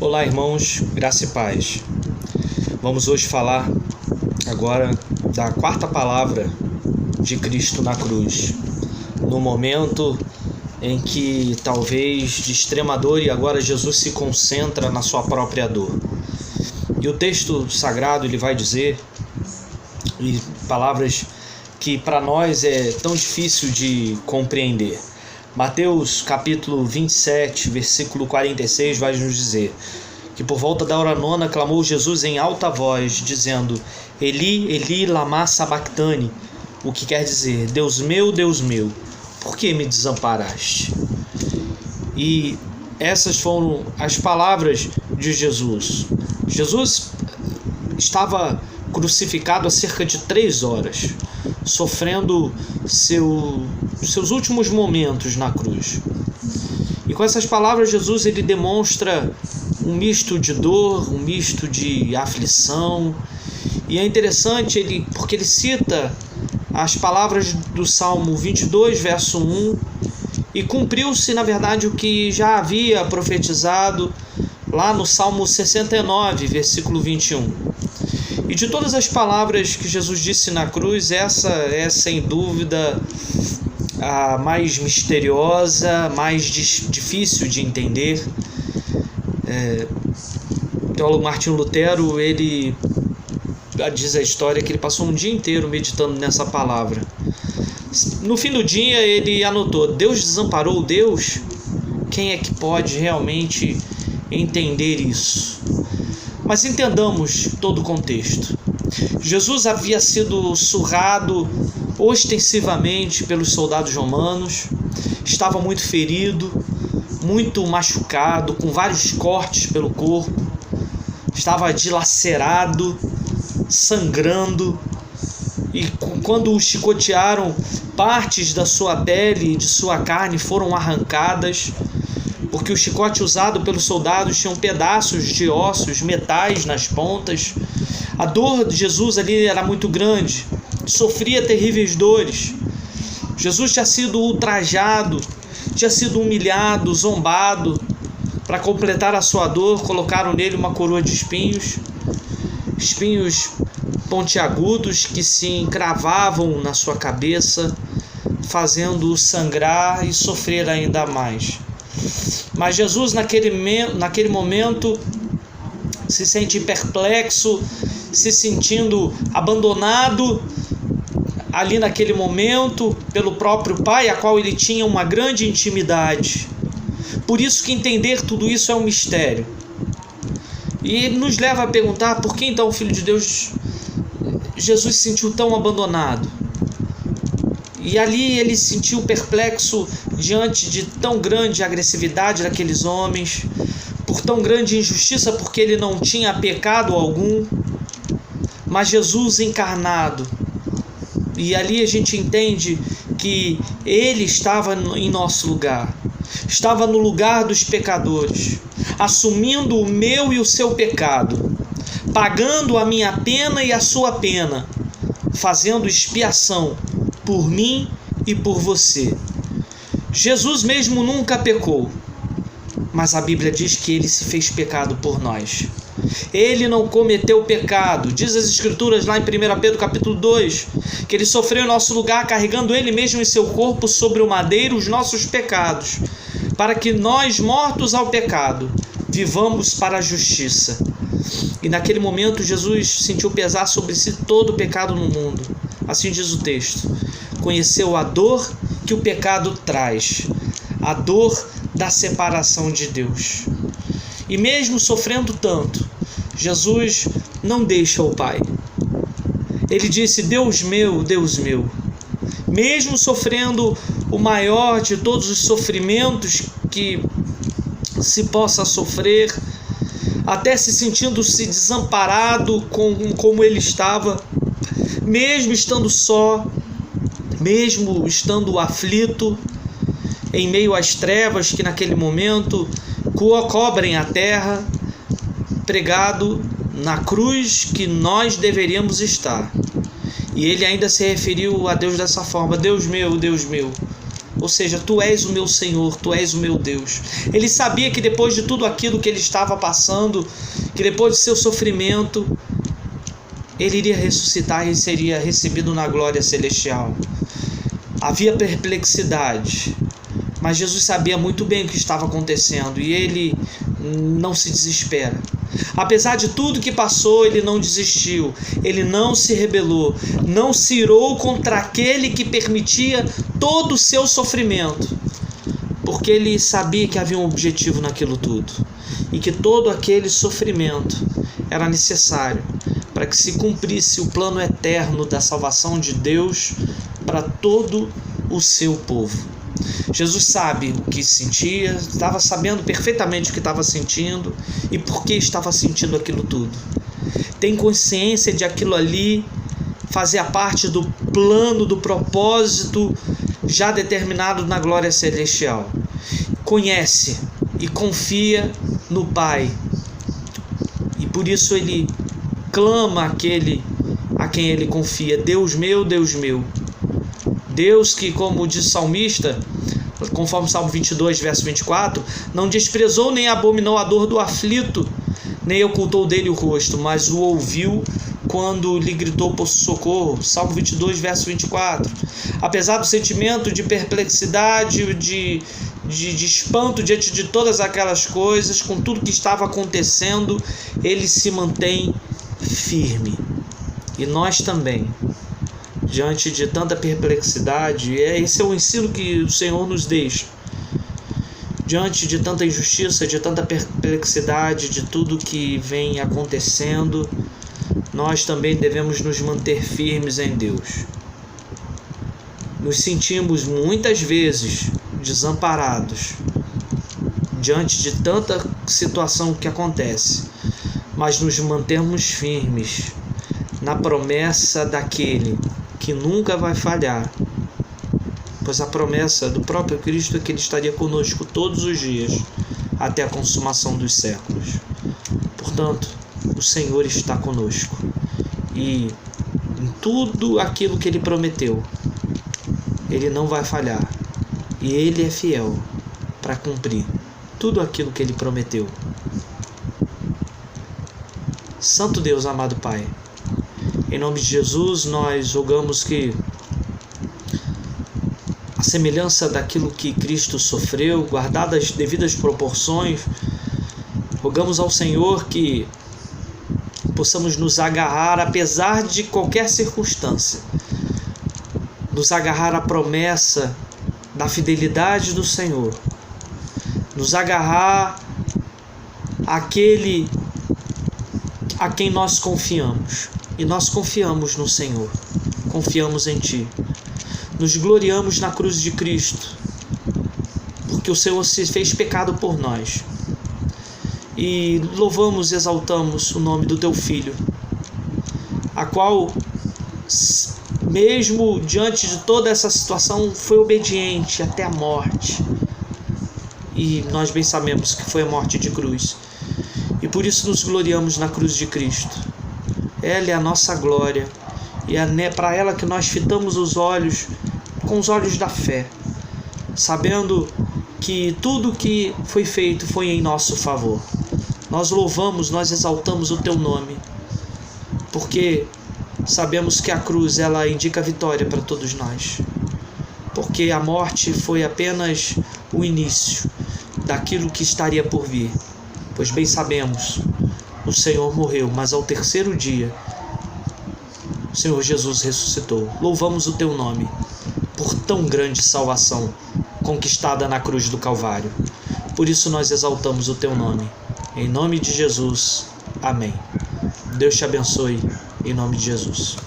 Olá, irmãos, graça e paz. Vamos hoje falar agora da quarta palavra de Cristo na cruz, no momento em que talvez de extrema dor e agora Jesus se concentra na sua própria dor. E o texto sagrado ele vai dizer, e palavras que para nós é tão difícil de compreender. Mateus capítulo 27, versículo 46 vai nos dizer que por volta da hora nona clamou Jesus em alta voz, dizendo: Eli, Eli, lama sabactani, o que quer dizer: Deus meu, por que me desamparaste? E essas foram as palavras de Jesus. Jesus estava crucificado há cerca de 3 horas, sofrendo seus últimos momentos na cruz. E com essas palavras Jesus ele demonstra um misto de dor, um misto de aflição. E é interessante porque ele cita as palavras do Salmo 22, verso 1, e cumpriu-se na verdade o que já havia profetizado lá no Salmo 69, versículo 21. E de todas as palavras que Jesus disse na cruz, essa é sem dúvida a mais misteriosa, mais difícil de entender. O teólogo Martinho Lutero, ele diz a história que ele passou um dia inteiro meditando nessa palavra. No fim do dia ele anotou: Deus desamparou Deus? Quem é que pode realmente entender isso? Mas entendamos todo o contexto. Jesus havia sido surrado ostensivamente pelos soldados romanos, estava muito ferido, muito machucado, com vários cortes pelo corpo, estava dilacerado, sangrando, e quando o chicotearam, partes da sua pele e de sua carne foram arrancadas, porque o chicote usado pelos soldados tinha pedaços de ossos, metais nas pontas. A dor de Jesus ali era muito grande, sofria terríveis dores. Jesus tinha sido ultrajado, tinha sido humilhado, zombado. Para completar a sua dor, colocaram nele uma coroa de espinhos pontiagudos que se encravavam na sua cabeça, fazendo-o sangrar e sofrer ainda mais. Mas Jesus naquele momento se sente perplexo, se sentindo abandonado ali naquele momento pelo próprio Pai, a qual ele tinha uma grande intimidade. Por isso que entender tudo isso é um mistério. E nos leva a perguntar por que então o Filho de Deus, Jesus, se sentiu tão abandonado. E ali ele se sentiu perplexo diante de tão grande agressividade daqueles homens, por tão grande injustiça, porque ele não tinha pecado algum. Mas Jesus encarnado, e ali a gente entende que ele estava em nosso lugar, estava no lugar dos pecadores, assumindo o meu e o seu pecado, pagando a minha pena e a sua pena, fazendo expiação por mim e por você. Jesus mesmo nunca pecou, mas a Bíblia diz que ele se fez pecado por nós. Ele não cometeu pecado. Diz as Escrituras lá em 1 Pedro capítulo 2, que ele sofreu em nosso lugar, carregando ele mesmo em seu corpo sobre o madeiro os nossos pecados, para que nós, mortos ao pecado, vivamos para a justiça. E naquele momento Jesus sentiu pesar sobre si todo o pecado no mundo. Assim diz o texto. Conheceu a dor que o pecado traz, a dor da separação de Deus. E mesmo sofrendo tanto, Jesus não deixa o Pai. Ele disse: Deus meu, mesmo sofrendo o maior de todos os sofrimentos que se possa sofrer, até se sentindo-se desamparado como ele estava, mesmo estando só, mesmo estando aflito, em meio às trevas que naquele momento cobrem a terra, pregado na cruz que nós deveríamos estar. E ele ainda se referiu a Deus dessa forma: Deus meu, Ou seja, tu és o meu Senhor, tu és o meu Deus. Ele sabia que depois de tudo aquilo que ele estava passando, que depois de seu sofrimento, ele iria ressuscitar e seria recebido na glória celestial. Havia perplexidade, mas Jesus sabia muito bem o que estava acontecendo e ele não se desespera. Apesar de tudo que passou, ele não desistiu, ele não se rebelou, não se irou contra aquele que permitia todo o seu sofrimento, porque ele sabia que havia um objetivo naquilo tudo e que todo aquele sofrimento era necessário para que se cumprisse o plano eterno da salvação de Deus para todo o seu povo. Jesus sabe o que sentia, estava sabendo perfeitamente o que estava sentindo e por que estava sentindo aquilo tudo. Tem consciência de aquilo ali fazia parte do plano, do propósito já determinado na glória celestial. Conhece e confia no Pai. E por isso ele clama aquele a quem ele confia: Deus meu, Deus meu. Deus que, como diz o salmista, conforme o Salmo 22, verso 24, não desprezou nem abominou a dor do aflito, nem ocultou dele o rosto, mas o ouviu quando lhe gritou por socorro. Salmo 22, verso 24. Apesar do sentimento de perplexidade, de espanto diante de todas aquelas coisas, com tudo que estava acontecendo, ele se mantém firme. E nós também, diante de tanta perplexidade, esse é o ensino que o Senhor nos deixa. Diante de tanta injustiça, de tanta perplexidade, de tudo que vem acontecendo, nós também devemos nos manter firmes em Deus. Nos sentimos muitas vezes desamparados diante de tanta situação que acontece, mas nos mantemos firmes na promessa daquele que nunca vai falhar, pois a promessa do próprio Cristo é que ele estaria conosco todos os dias até a consumação dos séculos. Portanto, o Senhor está conosco e em tudo aquilo que ele prometeu, ele não vai falhar e ele é fiel para cumprir tudo aquilo que ele prometeu. Santo Deus, amado Pai, em nome de Jesus, nós rogamos que a semelhança daquilo que Cristo sofreu, guardadas as devidas proporções, rogamos ao Senhor que possamos nos agarrar, apesar de qualquer circunstância, nos agarrar à promessa da fidelidade do Senhor, nos agarrar àquele a quem nós confiamos. E nós confiamos no Senhor, confiamos em Ti. Nos gloriamos na cruz de Cristo, porque o Senhor se fez pecado por nós. E louvamos e exaltamos o nome do Teu Filho, a qual, mesmo diante de toda essa situação, foi obediente até a morte. E nós bem sabemos que foi a morte de cruz. E por isso nos gloriamos na cruz de Cristo. Ela é a nossa glória, e é para ela que nós fitamos os olhos com os olhos da fé, sabendo que tudo que foi feito foi em nosso favor. Nós louvamos, nós exaltamos o Teu nome, porque sabemos que a cruz ela indica a vitória para todos nós, porque a morte foi apenas o início daquilo que estaria por vir, pois bem sabemos, o Senhor morreu, mas ao terceiro dia, o Senhor Jesus ressuscitou. Louvamos o Teu nome por tão grande salvação conquistada na cruz do Calvário. Por isso nós exaltamos o Teu nome. Em nome de Jesus. Amém. Deus te abençoe, em nome de Jesus.